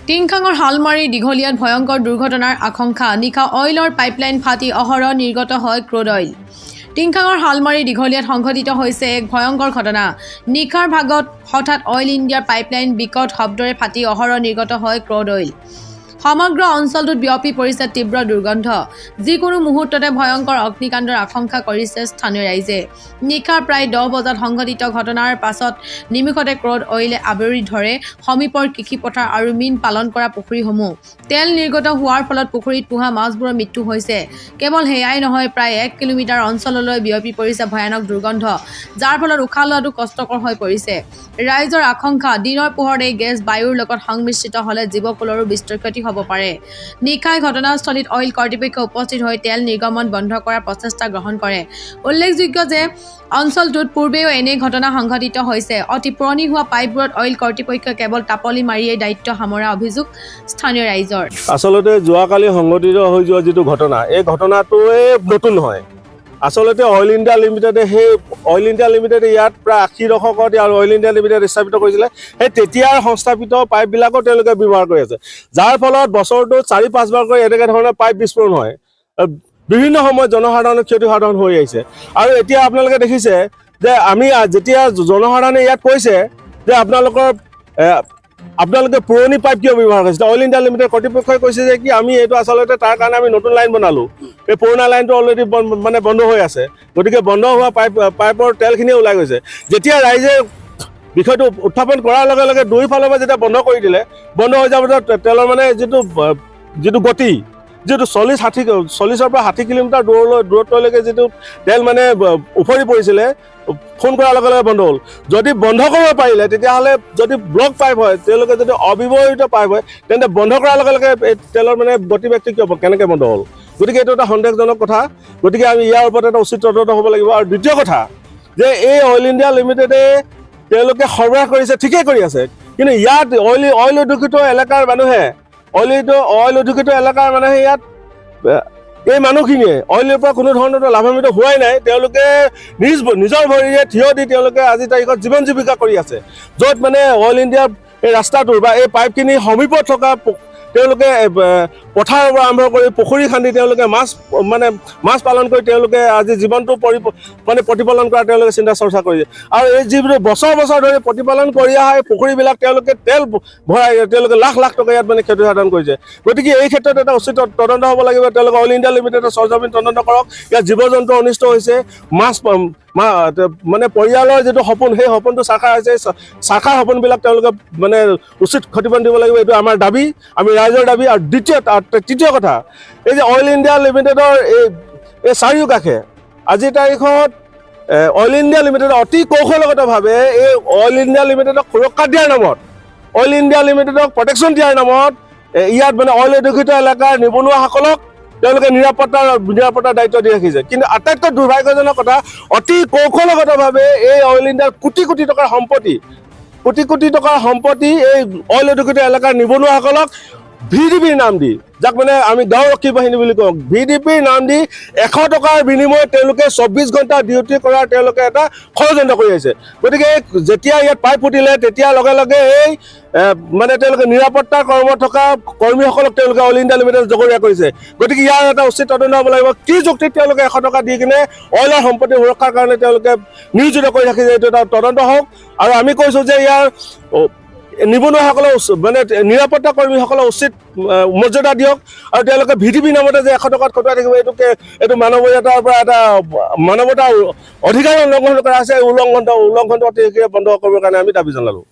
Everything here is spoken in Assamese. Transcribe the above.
টিংখাঙৰ হালমাৰী দীঘলীয়াত ভয়ংকৰ দুৰ্ঘটনাৰ আশংকা নিশা অইলৰ পাইপলাইন ফাটি অহৰহ নিৰ্গত হয় ক্ৰুড অইল টিংখাঙৰ হালমাৰী দীঘলীয়াত সংঘটিত হৈছে এক ভয়ংকৰ ঘটনা নিশাৰ ভাগত হঠাৎ অইল ইণ্ডিয়াৰ পাইপলাইন বিকট শব্দৰে ফাটি অহৰহ নিৰ্গত হয় ক্ৰুড অইল সমগ্ৰ অঞ্চলটোত বিয়পি পৰিছে তীব্ৰ দুৰ্গন্ধ যিকোনো মুহূৰ্ততে ভয়ংকৰ অগ্নিকাণ্ডৰ আশংকা কৰিছে স্থানীয় ৰাইজে নিশাৰ প্ৰায় 10 বজাত সংঘটিত ঘটনাৰ পাছত নিমিষতে ক্ৰুড অইলে আৱৰি ধৰে সমীপৰ কৃষিপথাৰ আৰু মীন পালন কৰা পুখুৰীসমূহ তেল নিৰ্গত হোৱাৰ ফলত পুখুৰীত পোহা মাছবোৰৰ মৃত্যু হৈছে কেৱল হেয়াই নহয় প্ৰায় 1 কিলোমিটাৰ অঞ্চললৈ বিয়পি পৰিছে ভয়ানক দুৰ্গন্ধ যাৰ ফলত উশাহ লোৱাটো কষ্টকৰ হৈ পৰিছে ৰাইজৰ আশংকা দিনৰ পোহৰত এই গেছ বায়ুৰ লগত সংমিশ্ৰিত হ'লে জীৱকুলৰো বিস্তৰ ক্ষতি হ'ব পাৰে নিশাই ঘটনাস্থলীত অইল কৰ্তৃপক্ষ উপস্থিত হৈ তেল নিৰ্গমন বন্ধ কৰাৰ প্ৰচেষ্টা গ্ৰহণ কৰে উল্লেখযোগ্য যে অঞ্চলটোত পূৰ্বেও এনে ঘটনা সংঘটিত হৈছে অতি পুৰণি হোৱা পাইপবোৰত অইল কৰ্তৃপক্ষই কেৱল টাপলি মাৰিয়েই দায়িত্ব সামৰা অভিযোগ স্থানীয় ৰাইজৰ আসলতে যোৱাকালি সংঘটিত হৈ যোৱা যিটো ঘটনা এই ঘটনাটোৱে নতুন নহয় আসলতে অইল ইণ্ডিয়া লিমিটেডে সেই অইল ইণ্ডিয়া লিমিটেডে ইয়াত প্ৰায় 80 দশকত আৰু অইল ইণ্ডিয়া লিমিটেড স্থাপিত কৰিছিলে সেই তেতিয়াৰ সংস্থাপিত পাইপবিলাকো তেওঁলোকে ব্যৱহাৰ কৰি আছে যাৰ ফলত বছৰটো 4-5 বাৰকৈ এনেকৈ ধৰণৰ পাইপ বিস্ফোৰণ হয় বিভিন্ন সময়ত জনসাধাৰণৰ ক্ষতিসাধন হৈ আহিছে আৰু এতিয়া আপোনালোকে দেখিছে যে আমি যেতিয়া জনসাধাৰণে ইয়াত কৈছে যে আপোনালোকে পুৰণি পাইপ কিয় ব্যৱহাৰ কৰিছে অইল ইণ্ডিয়া লিমিটেড কৰ্তৃপক্ষই কৈছে যে কি আমি এইটো আচলতে তাৰ কাৰণে আমি নতুন লাইন বনালোঁ এই পুৰণা লাইনটো অলৰেডি মানে বন্ধ হৈ আছে গতিকে বন্ধ হোৱা পাইপৰ তেলখিনি ওলাই গৈছে যেতিয়া ৰাইজে বিষয়টো উত্থাপন কৰাৰ লগে লগে দুইফালৰ পৰা যেতিয়া বন্ধ কৰি দিলে বন্ধ হৈ যোৱাৰ পাছত তেলৰ মানে যিটো গতি যিটো 40-60 পৰা 60 কিলোমিটাৰ দূৰত্বলৈকে যিটো তেল মানে উফৰি পৰিছিলে ফোন কৰাৰ লগে লগে বন্ধ হ'ল যদি বন্ধ কৰিব পাৰিলে তেতিয়াহ'লে যদি ব্লক পাইপ হয় তেওঁলোকে যদি অব্যৱহৃত পাইপ হয় তেন্তে বন্ধ কৰাৰ লগে লগে তেলৰ মানে গতিবেগটো কেনেকৈ বন্ধ হ'ল গতিকে এইটো এটা সন্দেহজনক কথা গতিকে আমি ইয়াৰ ওপৰত এটা উচিত তদন্ত হ'ব লাগিব আৰু দ্বিতীয় কথা যে এই অইল ইণ্ডিয়া লিমিটেডে তেওঁলোকে সৰবৰাহ কৰিছে ঠিকেই কৰি আছে কিন্তু ইয়াত অইল অধিকৃত এলেকাৰ মানুহে অইল অধিকৃত এলেকাৰ মানুহে ইয়াত এই মানুহখিনিয়ে অইলৰ পৰা কোনো ধৰণৰ লাভান্বিত হোৱাই নাই তেওঁলোকে নিজৰ ভৰিৰে থিয় দি তেওঁলোকে আজি তাৰিখত জীৱন জীৱিকা কৰি আছে য'ত মানে অইল ইণ্ডিয়াৰ এই ৰাস্তাটোৰ বা এই পাইপখিনি সমীপত থকা তেওঁলোকে পথাৰৰ পৰা আৰম্ভ কৰি পুখুৰী খান্দি তেওঁলোকে মাছ পালন কৰি তেওঁলোকে আজি জীৱনটো মানে প্ৰতিপালন কৰা তেওঁলোকে চিন্তা চৰ্চা কৰিছে আৰু এই যিবোৰ বছৰ ধৰি প্ৰতিপালন কৰি অহা এই পুখুৰীবিলাক তেওঁলোকে তেল ভৰাই তেওঁলোকে লাখ টকা ইয়াত মানে ক্ষতিসাধন কৰিছে গতিকে এই ক্ষেত্ৰত এটা উচিত তদন্ত হ'ব লাগিব তেওঁলোকে অইল ইণ্ডিয়া লিমিটেডৰ চৰজমিন তদন্ত কৰক ইয়াত জীৱ জন্তু অনিষ্ট হৈছে মানে পৰিয়ালৰ যিটো সপোন সেই সপোনটো সাকাৰ হৈছে সাকাৰ সপোনবিলাক তেওঁলোকে মানে উচিত ক্ষতিপূৰণ দিব লাগিব এইটো আমাৰ দাবী আমি ৰাইজৰ দাবী আৰু তৃতীয় কথা এই যে অইল ইণ্ডিয়া লিমিটেডৰ এই চাৰিওকাষে আজিৰ তাৰিখত অইল ইণ্ডিয়া লিমিটেডৰ অতি কৌশলগতভাৱে এই অইল ইণ্ডিয়া লিমিটেডক সুৰক্ষা দিয়াৰ নামত অইল ইণ্ডিয়া লিমিটেডক প্ৰটেকশ্যন দিয়াৰ নামত ইয়াত মানে অইল অধিকৃত এলেকাৰ নিবনুৱাসকলক তেওঁলোকে নিৰাপত্তাৰ দায়িত্ব দি ৰাখিছে কিন্তু আটাইতকৈ দুৰ্ভাগ্যজনক কথা অতি কৌশলগতভাৱে এই অইল ইণ্ডিয়াৰ কোটি কোটি টকাৰ সম্পত্তি এই অইল অধিকৃত এলেকাৰ নিবনুৱাসকলক VDPৰ নাম দি যাক মানে আমি গাঁওৰক্ষী বাহিনী বুলি কওঁ VDPৰ নাম দি 100 টকাৰ বিনিময়ত তেওঁলোকে 24 ঘণ্টা ডিউটি কৰাৰ তেওঁলোকে এটা ষড়যন্ত্ৰ কৰি আছে গতিকে যেতিয়া ইয়াত পাইপ ফুটিলে তেতিয়া লগে লগে এই মানে তেওঁলোকে নিৰাপত্তাৰ কৰ্মত থকা কৰ্মীসকলক তেওঁলোকে অইল ইণ্ডিয়া লিমিটেড জগৰীয়া কৰিছে গতিকে ইয়াৰ এটা উচিত তদন্ত হ'ব লাগিব কি যুক্তিত তেওঁলোকে 100 টকা দি কিনে অইলৰ সম্পত্তি সুৰক্ষাৰ কাৰণে তেওঁলোকে নিয়োজিত কৰি ৰাখিছে এইটো এটা তদন্ত হওক আৰু আমি কৈছোঁ যে ইয়াৰ নিবনুৱাসকলৰ মানে নিৰাপত্তা কৰ্মীসকলৰ উচিত মৰ্যাদা দিয়ক আৰু তেওঁলোকে VDP নামতে যে 100 টকাত খটুৱাই থাকিব এইটো মানৱীয়তাৰ পৰা এটা মানৱতাৰ অধিকাৰ উল্লংঘন কৰা আছে উল্লংঘনটো বন্ধ কৰিবৰ কাৰণে আমি দাবী জনালোঁ